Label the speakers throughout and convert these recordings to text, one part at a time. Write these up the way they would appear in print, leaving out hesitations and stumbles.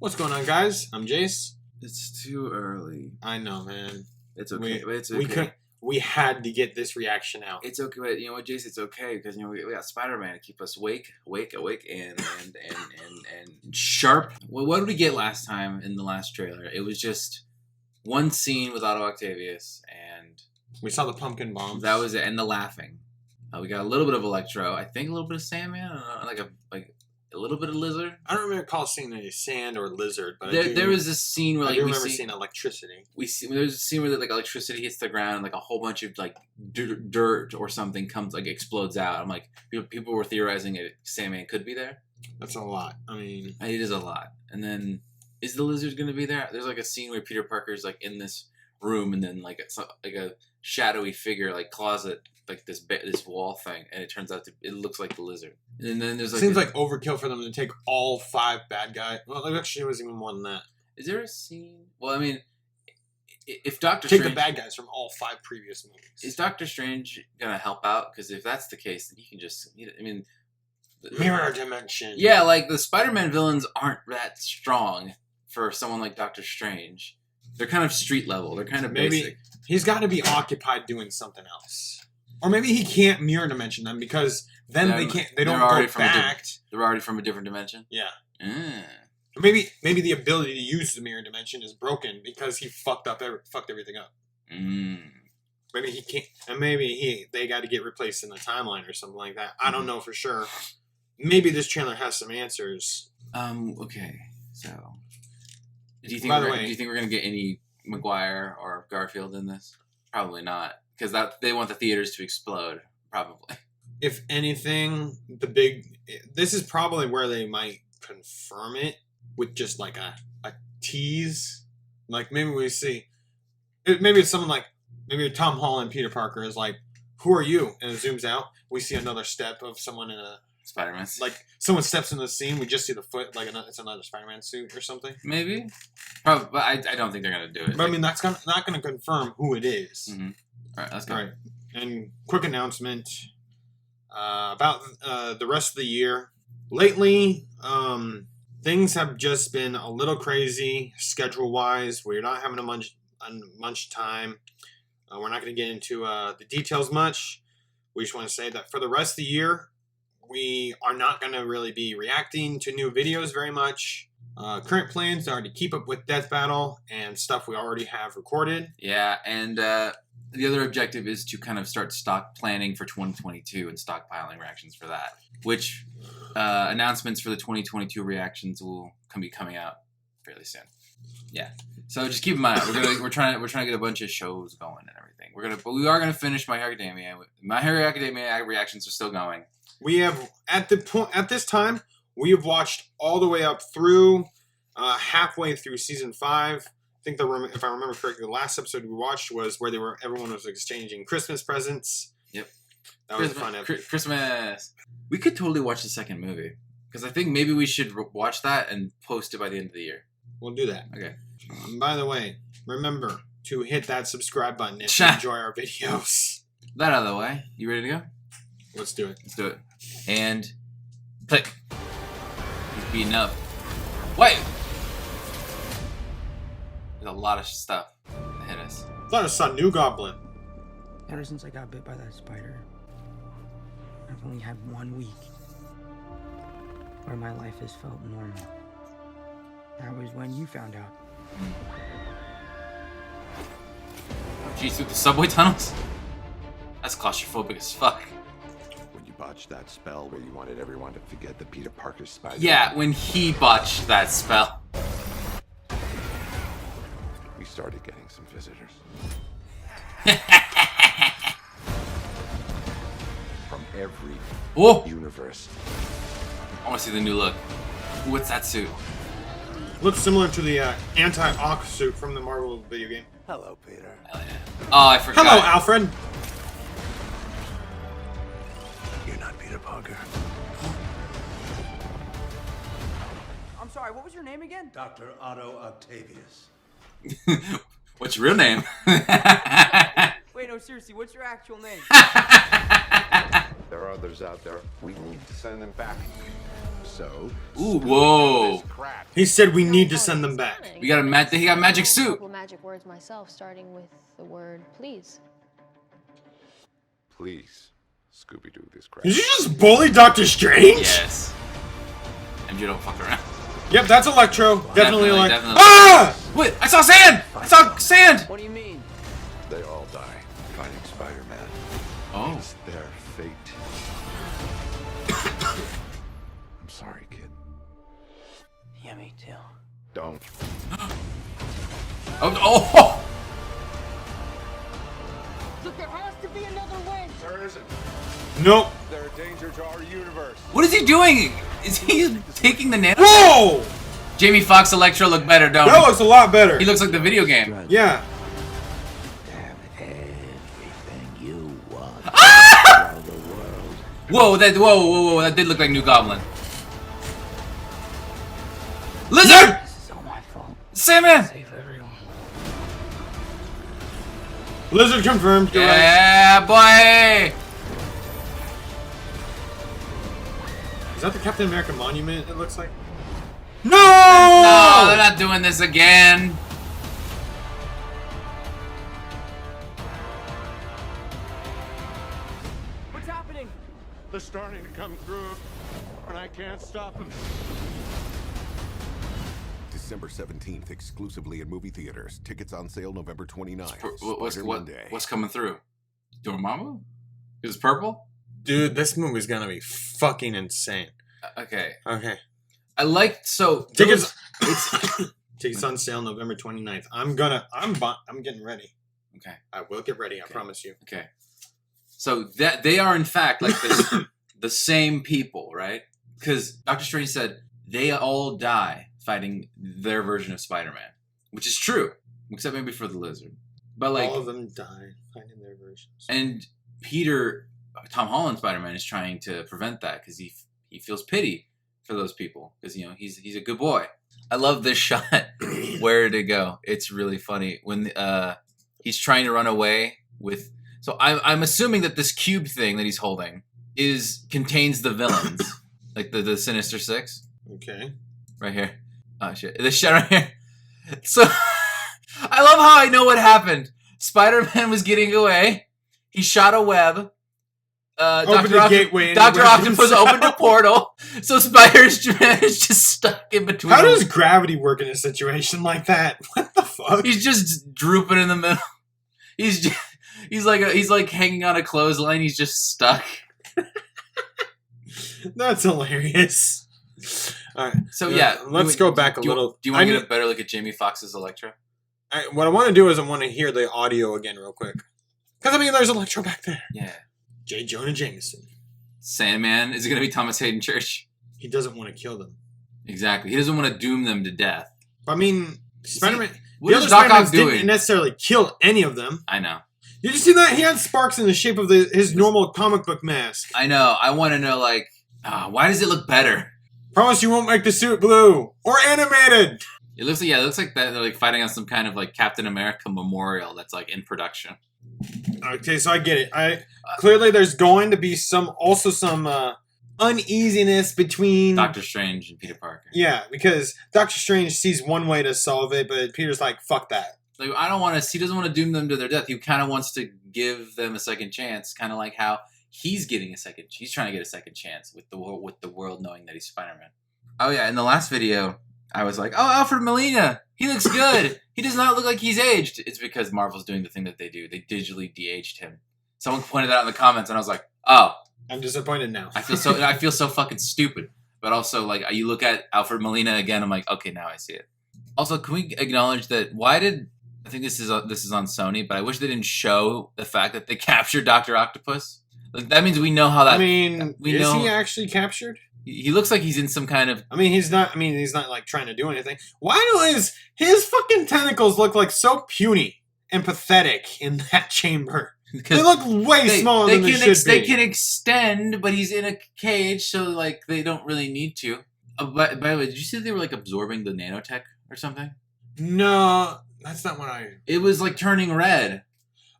Speaker 1: What's going on, guys? I'm Jace.
Speaker 2: It's too early.
Speaker 1: I know, man.
Speaker 2: It's okay. It's okay.
Speaker 1: We had to get this reaction out.
Speaker 2: It's okay, but you know what, Jace? It's okay because we got Spider-Man to keep us awake, and sharp. Well, what did we get last time in the last trailer? It was just one scene with Otto Octavius, and
Speaker 1: we saw the pumpkin bombs.
Speaker 2: That was it, and the laughing. We got a little bit of Electro. I think a little bit of Sandman. I don't know, like a little bit of Lizard.
Speaker 1: I don't remember seeing any sand or lizard, but
Speaker 2: there was this scene where
Speaker 1: I do remember seeing electricity.
Speaker 2: There's a scene where like electricity hits the ground and like a whole bunch of like dirt or something comes like explodes out. I'm like people were theorizing it. Sandman could be there.
Speaker 1: That's a lot. I mean,
Speaker 2: it is a lot. And then is the lizard going to be there? There's like a scene where Peter Parker's like in this room and then like a shadowy figure like closet like this wall thing, and it turns out it looks like the lizard. And then there's like
Speaker 1: seems like overkill for them to take all 5 bad guys. Well, actually, it was even more than that.
Speaker 2: Is there a scene? Well, I mean, if Doctor
Speaker 1: take
Speaker 2: Strange,
Speaker 1: the bad guys from all 5 previous movies,
Speaker 2: is Doctor Strange gonna help out? Because if that's the case, then he can just. I mean,
Speaker 1: mirror dimension.
Speaker 2: Yeah, like the Spider-Man villains aren't that strong for someone like Doctor Strange. They're kind of street level. They're kind of basic.
Speaker 1: He's got to be occupied doing something else. Or maybe he can't mirror dimension them because then they can't. They don't go back.
Speaker 2: They're already from a different dimension.
Speaker 1: Yeah.
Speaker 2: Mm.
Speaker 1: Maybe the ability to use the mirror dimension is broken because he fucked everything up.
Speaker 2: Mm.
Speaker 1: Maybe he can't, and maybe they got to get replaced in the timeline or something like that. I don't know for sure. Maybe this trailer has some answers.
Speaker 2: Okay. So, do you think we're gonna get any Maguire or Garfield in this? Probably not. Because they want the theaters to explode, probably.
Speaker 1: If anything, this is probably where they might confirm it with just like a tease. Like maybe we see, maybe it's someone like, maybe Tom Holland, Peter Parker is like, who are you? And it zooms out. We see another step of someone in a
Speaker 2: Spider-Man.
Speaker 1: Like someone steps into the scene. We just see the foot, like it's another Spider-Man suit or something.
Speaker 2: Maybe. Probably, but I don't think they're going to do it.
Speaker 1: But I mean, that's not going to confirm who it is.
Speaker 2: Mm-hmm. All right, let's go.
Speaker 1: All right. And quick announcement about the rest of the year. Lately, things have just been a little crazy schedule-wise. We're not having much time. We're not going to get into the details much. We just want to say that for the rest of the year, we are not going to really be reacting to new videos very much. Current plans are to keep up with Death Battle and stuff we already have recorded.
Speaker 2: Yeah, and the other objective is to kind of start stock planning for 2022 and stockpiling reactions for that. Which announcements for the 2022 reactions will be coming out fairly soon. Yeah, so just keep in mind we're trying to get a bunch of shows going and everything. But we are gonna finish My Hero Academia. My Hero Academia reactions are still going.
Speaker 1: We have at this time we have watched all the way up through halfway through season 5. I think if I remember correctly, the last episode we watched was where everyone was exchanging Christmas presents.
Speaker 2: Yep,
Speaker 1: that was a fun episode.
Speaker 2: Christmas. We could totally watch the second movie because I think maybe we should watch that and post it by the end of the year.
Speaker 1: We'll do that.
Speaker 2: Okay.
Speaker 1: By the way, remember to hit that subscribe button if you enjoy our videos.
Speaker 2: That out of the way. You ready to go?
Speaker 1: Let's do it.
Speaker 2: Let's do it. And click. He's beating up. Wait! There's a lot of stuff that hit us.
Speaker 1: I thought I saw New Goblin.
Speaker 3: Ever since I got bit by that spider, I've only had 1 week where my life has felt normal. That was when you found out.
Speaker 2: Oh, geez, through the subway tunnels? That's claustrophobic as fuck.
Speaker 4: When you botched that spell where you wanted everyone to forget the Peter Parker spider.
Speaker 2: Yeah, when he botched that spell.
Speaker 4: We started getting some visitors. From every universe.
Speaker 2: I want to see the new look. What's that suit?
Speaker 1: Looks similar to the anti-Ock suit from the Marvel video game.
Speaker 4: Hello, Peter.
Speaker 2: Hell yeah. Oh, I forgot.
Speaker 1: Hello, Alfred.
Speaker 4: You're not Peter Parker.
Speaker 3: I'm sorry, what was your name again?
Speaker 5: Dr. Otto Octavius.
Speaker 2: What's your real name?
Speaker 3: Wait, no, seriously, what's your actual name?
Speaker 4: There are others out there. We need to send them back. So,
Speaker 2: Ooh, whoa.
Speaker 4: crap.
Speaker 1: He said we need to send them back.
Speaker 2: We got a he got a magic
Speaker 6: A
Speaker 2: suit.
Speaker 6: couple magic words myself, starting with the word please.
Speaker 4: Please, Scooby-Doo this crap.
Speaker 1: Did you just bully Doctor Strange?
Speaker 2: Yes. MJ don't fuck around.
Speaker 1: Yep, that's Electro. Definitely Electro.
Speaker 2: definitely.
Speaker 1: Ah!
Speaker 2: Wait, I saw sand! I saw sand!
Speaker 3: What do you mean?
Speaker 4: They all die fighting Spider-Man.
Speaker 2: Oh.
Speaker 4: It's their fate. I'm sorry, kid.
Speaker 3: Yeah, me too.
Speaker 4: Don't.
Speaker 2: Oh!
Speaker 7: Look, there has to be another way.
Speaker 4: There isn't.
Speaker 1: Nope.
Speaker 4: They're a danger to our universe.
Speaker 2: What is he doing? Is he taking the nano?
Speaker 1: Whoa!
Speaker 2: Jamie Foxx Electro look better, don't
Speaker 1: That
Speaker 2: he?
Speaker 1: looks a lot better.
Speaker 2: He looks like the video game.
Speaker 1: Yeah.
Speaker 3: Everything you want
Speaker 2: Ah!
Speaker 3: out of the world.
Speaker 2: Whoa, that did look like New Goblin. Lizard!
Speaker 3: This is all my fault.
Speaker 2: Sandman!
Speaker 3: Save everyone.
Speaker 1: Lizard confirmed. You're right.
Speaker 2: Yeah, boy!
Speaker 1: Is that the Captain America monument? It looks like. No!
Speaker 2: No, they're not doing this again.
Speaker 7: What's happening?
Speaker 5: They're starting to come through, and I can't stop them.
Speaker 8: December 17th, exclusively in movie theaters. Tickets on sale November 29th.
Speaker 2: What's coming through? Dormammu? Is it purple?
Speaker 1: Dude, this movie's gonna be fucking insane.
Speaker 2: Okay.
Speaker 1: Okay.
Speaker 2: I liked so
Speaker 1: Tickets. Tickets on sale November 29th. I'm getting ready.
Speaker 2: Okay.
Speaker 1: I will get ready. I promise you.
Speaker 2: Okay. So that they are in fact like this, the same people, right? Because Doctor Strange said they all die fighting their version of Spider-Man, which is true, except maybe for the Lizard. But like
Speaker 1: all of them die fighting their versions.
Speaker 2: And Peter, Tom Holland Spider-Man is trying to prevent that because he feels pity for those people because he's a good boy. I love this shot. Where did it go? It's really funny when he's trying to run away with. So I'm assuming that this cube thing that he's holding contains the villains, like the Sinister Six.
Speaker 1: Okay.
Speaker 2: Right here. Oh shit! This shot right here. So I love how I know what happened. Spider-Man was getting away. He shot a web. Dr. Octopus opened a portal, so Spider-Man is just stuck in between.
Speaker 1: How does gravity work in a situation like that? What the fuck?
Speaker 2: He's just drooping in the middle. He's like hanging on a clothesline. He's just stuck.
Speaker 1: That's hilarious. All right.
Speaker 2: So yeah,
Speaker 1: let's go back a little.
Speaker 2: Do you want to get a better look at Jamie Foxx's Electro?
Speaker 1: What I want to do is I want to hear the audio again real quick. Because, there's Electro back there.
Speaker 2: Yeah.
Speaker 1: J. Jonah Jameson.
Speaker 2: Sandman. Is it going to be Thomas Hayden Church?
Speaker 1: He doesn't want to kill them.
Speaker 2: Exactly. He doesn't want to doom them to death.
Speaker 1: Spider-Man...
Speaker 2: What is Doc Ock doing?
Speaker 1: Didn't necessarily kill any of them.
Speaker 2: I know.
Speaker 1: Did you see that? He had sparks in the shape of his normal comic book mask.
Speaker 2: I know. I want to know, why does it look better?
Speaker 1: Promise you won't make the suit blue. Or animated.
Speaker 2: It looks like that they're fighting on some kind of Captain America memorial that's in production.
Speaker 1: Okay, so I get it. Clearly there's going to be some uneasiness between
Speaker 2: Doctor Strange and Peter Parker.
Speaker 1: Yeah, because Doctor Strange sees one way to solve it, but Peter's like, fuck that.
Speaker 2: I don't want to. He doesn't want to doom them to their death. He kind of wants to give them a second chance, kind of like how he's getting a second. He's trying to get a second chance with the world knowing that he's Spider-Man. Oh yeah, in the last video, I was like, oh, Alfred Molina, he looks good. He does not look like he's aged. It's because Marvel's doing the thing that they do. They digitally de-aged him. Someone pointed that out in the comments, and I was like, oh.
Speaker 1: I'm disappointed now.
Speaker 2: I feel so fucking stupid. But also, you look at Alfred Molina again, I'm like, okay, now I see it. Also, can we acknowledge that? I think this is on Sony, but I wish they didn't show the fact that they captured Dr. Octopus. That means we know how that.
Speaker 1: Is he actually captured?
Speaker 2: He looks like he's in some kind of.
Speaker 1: He's not trying to do anything. Why do his fucking tentacles look so puny and pathetic in that chamber? They look way smaller than they should be.
Speaker 2: They can extend, but he's in a cage, so they don't really need to. By the way, did you see that they were absorbing the nanotech or something?
Speaker 1: No, that's not what I.
Speaker 2: It was turning red.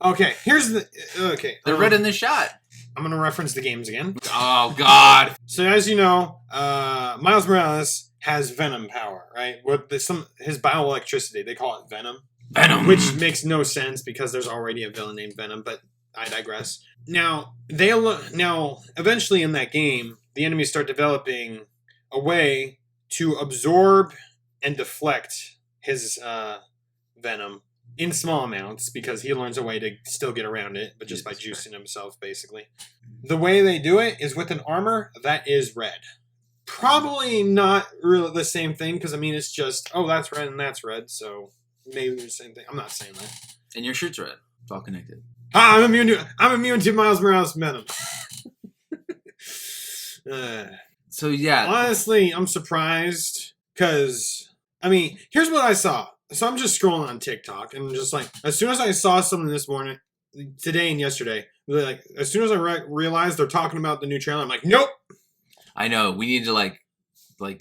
Speaker 1: Okay, here's the. Okay,
Speaker 2: they're red in the shot.
Speaker 1: I'm going to reference the games again.
Speaker 2: Oh, God.
Speaker 1: So as you know, Miles Morales has venom power, right? His bioelectricity, they call it venom.
Speaker 2: Venom.
Speaker 1: Which makes no sense because there's already a villain named Venom, but I digress. Now, eventually in that game, the enemies start developing a way to absorb and deflect his venom in small amounts because he learns a way to still get around it, but just by juicing himself, basically. The way they do it is with an armor that is red. Probably not really the same thing because, I mean, it's just, oh, that's red and that's red, so maybe the same thing. I'm not saying that.
Speaker 2: And your shirt's red. It's all connected.
Speaker 1: I'm immune to Miles Morales venom.
Speaker 2: So, yeah.
Speaker 1: Honestly, I'm surprised because, I mean, here's what I saw. So I'm just scrolling on TikTok and just like, as soon as I saw something this morning, today and yesterday, like, as soon as I realized they're talking about the new trailer, I'm like, nope.
Speaker 2: I know. We need to, like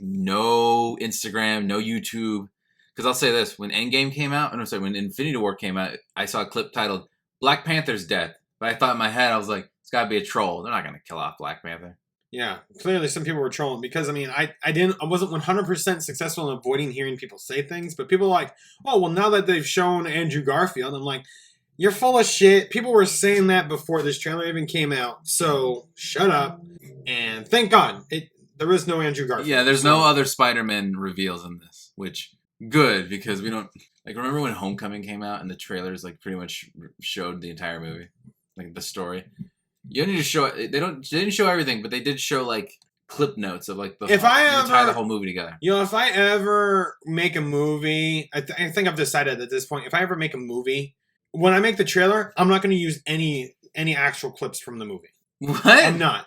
Speaker 2: no Instagram, no YouTube. Because I'll say this. When Endgame came out, when Infinity War came out, I saw a clip titled Black Panther's death. But I thought in my head, I was like, it's got to be a troll. They're not going to kill off Black Panther.
Speaker 1: Yeah, clearly some people were trolling because, I mean, I wasn't 100% successful in avoiding hearing people say things, but people are like, oh, well, now that they've shown Andrew Garfield, I'm like, you're full of shit. People were saying that before this trailer even came out, so shut up. And thank God, there is no Andrew Garfield.
Speaker 2: Yeah, there's no other Spider-Man reveals in this, which, good, because we don't, like, remember when Homecoming came out and the trailers, like, pretty much showed the entire movie? Like, the story? You don't need to show it. They didn't show everything, but they did show like clip notes of like tie the whole movie together.
Speaker 1: You know, if I ever make a movie, I think I've decided at this point, if I ever make a movie, when I make the trailer, I'm not going to use any actual clips from the movie.
Speaker 2: What?
Speaker 1: I'm not,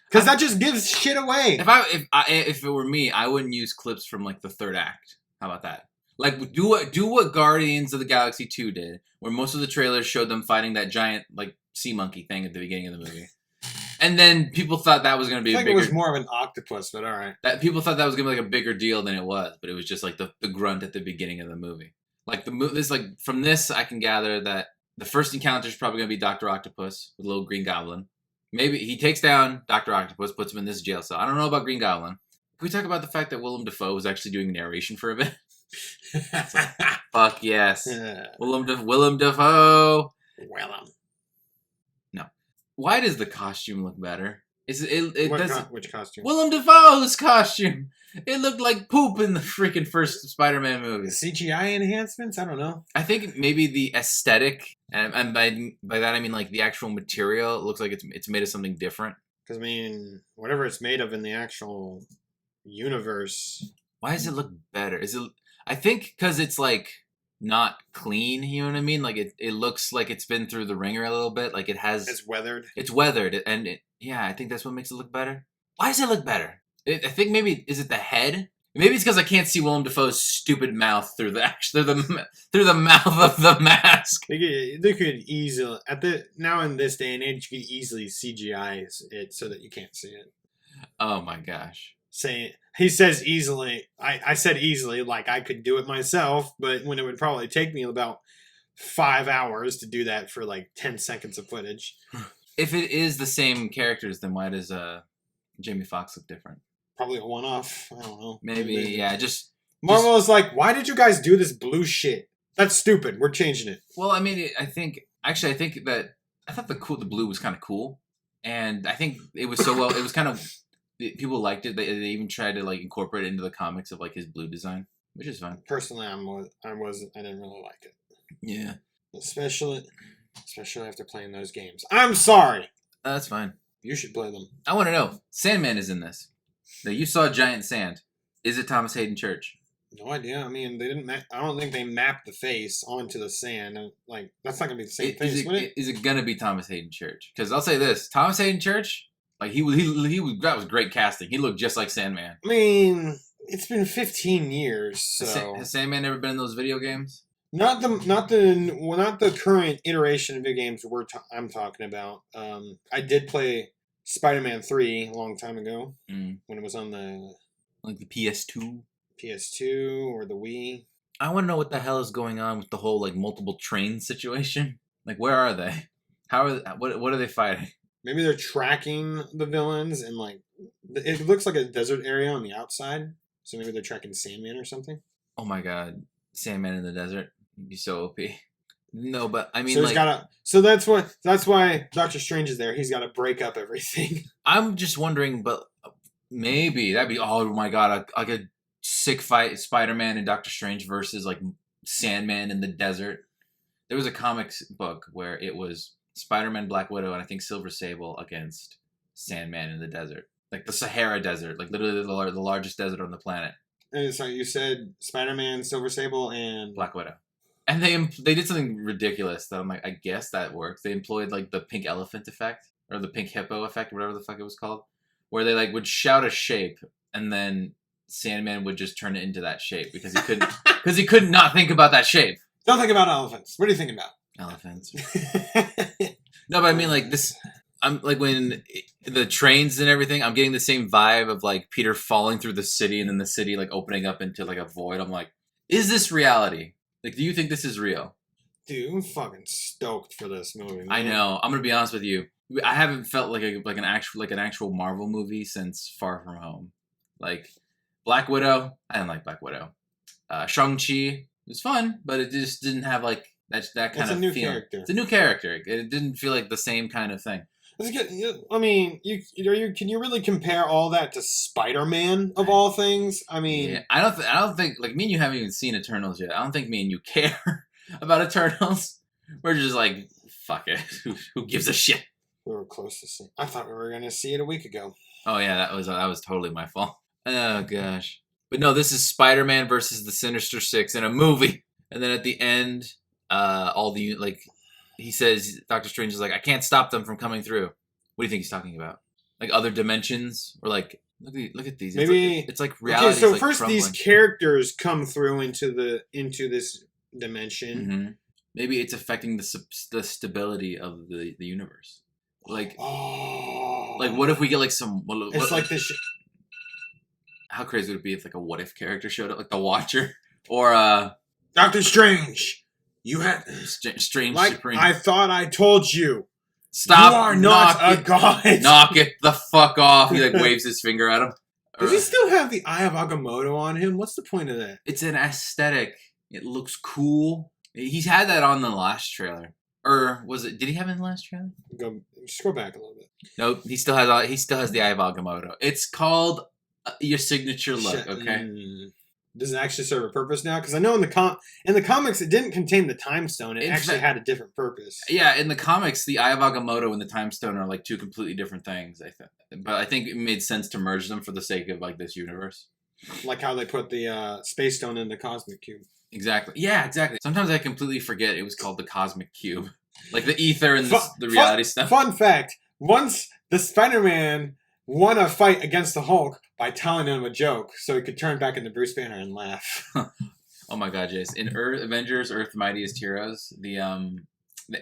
Speaker 1: because that just gives shit away.
Speaker 2: If it were me, I wouldn't use clips from like the third act. How about that? Like do what Guardians of the Galaxy 2 did, where most of the trailers showed them fighting that giant like sea monkey thing at the beginning of the movie, and then people thought that was going to be
Speaker 1: it was more of an octopus, but all right.
Speaker 2: That people thought that was going to be like a bigger deal than it was, but it was just like the grunt at the beginning of the movie. Like from this, I can gather that the first encounter is probably going to be Dr. Octopus with a little Green Goblin. Maybe he takes down Dr. Octopus, puts him in this jail cell. I don't know about Green Goblin. Can we talk about the fact that Willem Dafoe was actually doing narration for a bit? Fuck yes. Willem Dafoe.
Speaker 1: Willem.
Speaker 2: No. Why does the costume look better?
Speaker 1: Which costume?
Speaker 2: Willem Dafoe's costume. It looked like poop in the freaking first Spider-Man movie.
Speaker 1: CGI enhancements? I don't know.
Speaker 2: I think maybe the aesthetic, and by that I mean like the actual material, it looks like it's made of something different.
Speaker 1: Because, I mean, whatever it's made of in the actual universe.
Speaker 2: Why does it look better? I think because it's like not clean, you know what I mean? Like it looks like it's been through the ringer a little bit. Like it's
Speaker 1: weathered.
Speaker 2: It's weathered, and I think that's what makes it look better. Why does it look better? I think maybe, is it the head? Maybe it's because I can't see Willem Dafoe's stupid mouth through the mouth of the mask.
Speaker 1: They could easily now in this day and age, you could easily CGI it so that you can't see it.
Speaker 2: Oh my gosh!
Speaker 1: He says easily. I said easily, like I could do it myself, but when it would probably take me about 5 hours to do that for like 10 seconds of footage.
Speaker 2: If it is the same characters, then why does Jamie Foxx look different?
Speaker 1: Probably a one-off. I don't know.
Speaker 2: Maybe yeah.
Speaker 1: Marvel is like, why did you guys do this blue shit? That's stupid. We're changing it.
Speaker 2: Well, I mean, I think that I thought the blue was kind of cool, and I think it was so well. It was kind of people liked it. They even tried to like incorporate it into the comics of like his blue design, which is fun.
Speaker 1: Personally, I didn't really like it.
Speaker 2: Yeah,
Speaker 1: especially after playing those games. I'm sorry.
Speaker 2: That's fine.
Speaker 1: You should play them.
Speaker 2: I want to know. Sandman is in this. Now you saw giant sand. Is it Thomas Hayden Church?
Speaker 1: No idea. I mean, they didn't. I don't think they mapped the face onto the sand. Like that's not gonna be the same face.
Speaker 2: Is it gonna be Thomas Hayden Church? Because I'll say this: Thomas Hayden Church, like he was that was great casting. He looked just like Sandman.
Speaker 1: I mean, it's been 15 years. So
Speaker 2: has Sandman ever been in those video games?
Speaker 1: Not the current iteration of video games I'm talking about. I did play Spider-Man 3 a long time ago when it was on the
Speaker 2: PS2
Speaker 1: or the Wii.
Speaker 2: I want to know what the hell is going on with the whole like multiple train situation. Like, where are they? What are they fighting?
Speaker 1: Maybe they're tracking the villains and like it looks like a desert area on the outside. So maybe they're tracking Sandman or something.
Speaker 2: Oh my god, Sandman in the desert. You'd be so OP. No, but I mean,
Speaker 1: So
Speaker 2: like,
Speaker 1: so that's why Doctor Strange is there. He's got to break up everything.
Speaker 2: I'm just wondering, but maybe that'd be, oh my god, like a sick fight, Spider-Man and Doctor Strange versus like Sandman in the desert. There was a comics book where it was Spider-Man, Black Widow, and I think Silver Sable against Sandman in the desert, like the Sahara Desert, like literally the largest desert on the planet.
Speaker 1: And so you said Spider-Man, Silver Sable, and
Speaker 2: Black Widow. And they did something ridiculous that I'm like, I guess that works. They employed like the pink elephant effect or the pink hippo effect, whatever the fuck it was called, where they like would shout a shape and then Sandman would just turn it into that shape because he could not think about that shape.
Speaker 1: Don't think about elephants. What are you thinking about?
Speaker 2: Elephants. No, but I mean like this. I'm like when the trains and everything. I'm getting the same vibe of like Peter falling through the city and then the city like opening up into like a void. I'm like, is this reality? Like, do you think this is real?
Speaker 1: Dude, I'm fucking stoked for this movie. Man.
Speaker 2: I know. I'm gonna be honest with you. I haven't felt like an actual Marvel movie since Far From Home. Like Black Widow, I didn't like Black Widow. Shang-Chi was fun, but it just didn't have like that kind of
Speaker 1: new
Speaker 2: feeling.
Speaker 1: character.
Speaker 2: It's a new character. It didn't feel like the same kind of thing.
Speaker 1: I mean, can you really compare all that to Spider-Man of all things? I mean,
Speaker 2: yeah, I don't think like me and you haven't even seen Eternals yet. I don't think me and you care about Eternals. We're just like, fuck it. Who gives a shit?
Speaker 1: We were close to see. I thought we were gonna see it a week ago.
Speaker 2: Oh yeah, that was totally my fault. Oh gosh. But no, this is Spider-Man versus the Sinister Six in a movie. And then at the end, all the like. He says, Doctor Strange is like, I can't stop them from coming through. What do you think he's talking about? Like other dimensions? Or like, look at these.
Speaker 1: Maybe
Speaker 2: it's like reality.
Speaker 1: Okay, so
Speaker 2: like
Speaker 1: first
Speaker 2: crumbling.
Speaker 1: these characters come through into this dimension.
Speaker 2: Mm-hmm. Maybe it's affecting the stability of the universe. Like, like what if we get like some?
Speaker 1: It's like this.
Speaker 2: How crazy would it be if like a what if character showed up, like the Watcher or
Speaker 1: Doctor Strange? You had
Speaker 2: Strange
Speaker 1: like
Speaker 2: Supreme.
Speaker 1: I thought I told you.
Speaker 2: Stop!
Speaker 1: You are not a god.
Speaker 2: Knock it the fuck off! He like waves his finger at him.
Speaker 1: Does he still have the Eye of Agamotto on him? What's the point of that?
Speaker 2: It's an aesthetic. It looks cool. He's had that on the last trailer, or was it? Did he have it in the last trailer?
Speaker 1: Go scroll back a little bit.
Speaker 2: Nope. He still has the Eye of Agamotto. It's called your signature look. Okay.
Speaker 1: Does it actually serve a purpose now? Because I know in the comics it didn't contain the Time Stone. It actually had a different purpose.
Speaker 2: Yeah, in the comics, the Eye of Agamotto and the Time Stone are like two completely different things. But I think it made sense to merge them for the sake of like this universe.
Speaker 1: Like how they put the Space Stone in the Cosmic Cube.
Speaker 2: Exactly. Yeah, exactly. Sometimes I completely forget it was called the Cosmic Cube, like the ether and the reality stuff.
Speaker 1: Fun fact: once the Spider-Man won a fight against the Hulk by telling him a joke so he could turn back into Bruce Banner and laugh.
Speaker 2: Oh my god, Jace. In Avengers Earth Mightiest Heroes, the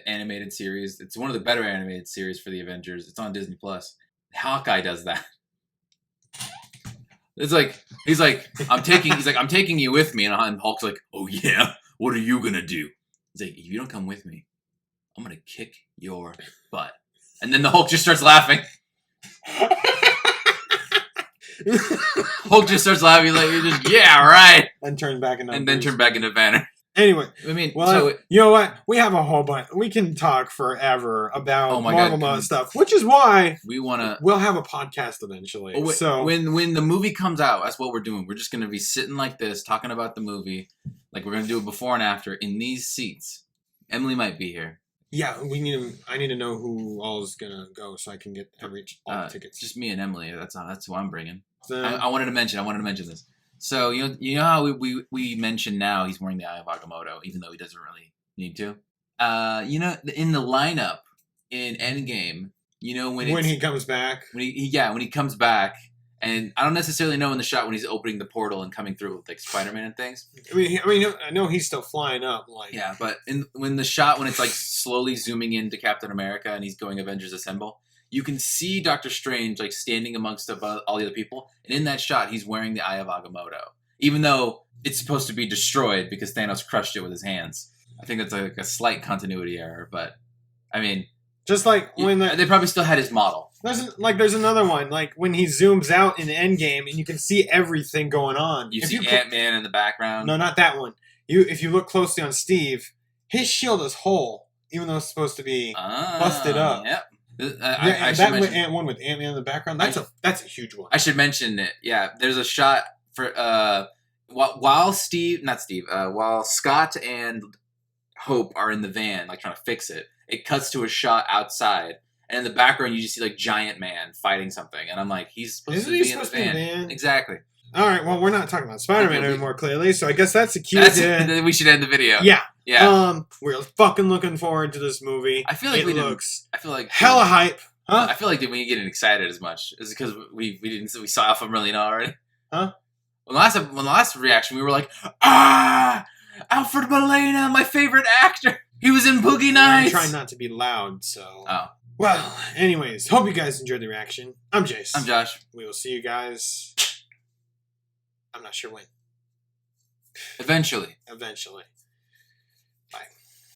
Speaker 2: animated series, it's one of the better animated series for the Avengers. It's on Disney Plus. Hawkeye does that. It's like he's like, I'm taking you with me, and Hulk's like, oh yeah, what are you gonna do? He's like, if you don't come with me, I'm gonna kick your butt. And then the Hulk just starts laughing. Hulk just starts laughing like, yeah, right.
Speaker 1: And turn back into
Speaker 2: Banner.
Speaker 1: Anyway,
Speaker 2: I mean,
Speaker 1: well,
Speaker 2: so
Speaker 1: you know what? We have a whole bunch. We can talk forever about Marvel
Speaker 2: God.
Speaker 1: stuff, which is why we'll have a podcast eventually. So
Speaker 2: when the movie comes out, that's what we're doing. We're just going to be sitting like this, talking about the movie. Like we're going to do it before and after in these seats. Emily might be here.
Speaker 1: Yeah, I need to know who all is gonna go so I can get all the tickets.
Speaker 2: Just me and Emily. That's who I'm bringing. I wanted to mention this. So you know how we mentioned now he's wearing the Eye of Agamotto, even though he doesn't really need to. In the lineup in Endgame, when
Speaker 1: he comes back.
Speaker 2: When he comes back, and I don't necessarily know in the shot when he's opening the portal and coming through with like Spider-Man and things.
Speaker 1: I mean, I know he's still flying up.
Speaker 2: Yeah, but when it's like slowly zooming into Captain America and he's going Avengers Assemble, you can see Doctor Strange like standing amongst all the other people, and in that shot, he's wearing the Eye of Agamotto, even though it's supposed to be destroyed because Thanos crushed it with his hands. I think that's like a slight continuity error, but I mean,
Speaker 1: Just like when
Speaker 2: they probably still had his model.
Speaker 1: There's another one, like when he zooms out in Endgame and you can see everything going on.
Speaker 2: You see Ant-Man in the background.
Speaker 1: No, not that one. If you look closely on Steve, his shield is whole, even though it's supposed to be busted up.
Speaker 2: Yep.
Speaker 1: That one with Ant-Man in the background, that's a huge one.
Speaker 2: I should mention it. Yeah, there's a shot for while Scott and Hope are in the van, like trying to fix it. It cuts to a shot outside, and in the background you just see like Giant Man fighting something, and I'm like, he's supposed to be in the van. Exactly.
Speaker 1: All right. Well, we're not talking about Spider-Man anymore, clearly. So I guess that's a cue.
Speaker 2: We should end the video.
Speaker 1: Yeah.
Speaker 2: Yeah.
Speaker 1: We're fucking looking forward to this movie.
Speaker 2: I feel like
Speaker 1: I feel like hella hype. Huh?
Speaker 2: I feel like we didn't get excited as much. Is it because we saw Alpha Merlin already?
Speaker 1: Huh?
Speaker 2: When the last reaction, we were like, Alfred Molina, my favorite actor. He was in Boogie Nights.
Speaker 1: I'm trying not to be loud, so.
Speaker 2: Oh.
Speaker 1: Well, anyways, hope you guys enjoyed the reaction. I'm Jace.
Speaker 2: I'm Josh.
Speaker 1: We will see you guys. I'm not sure when.
Speaker 2: Eventually.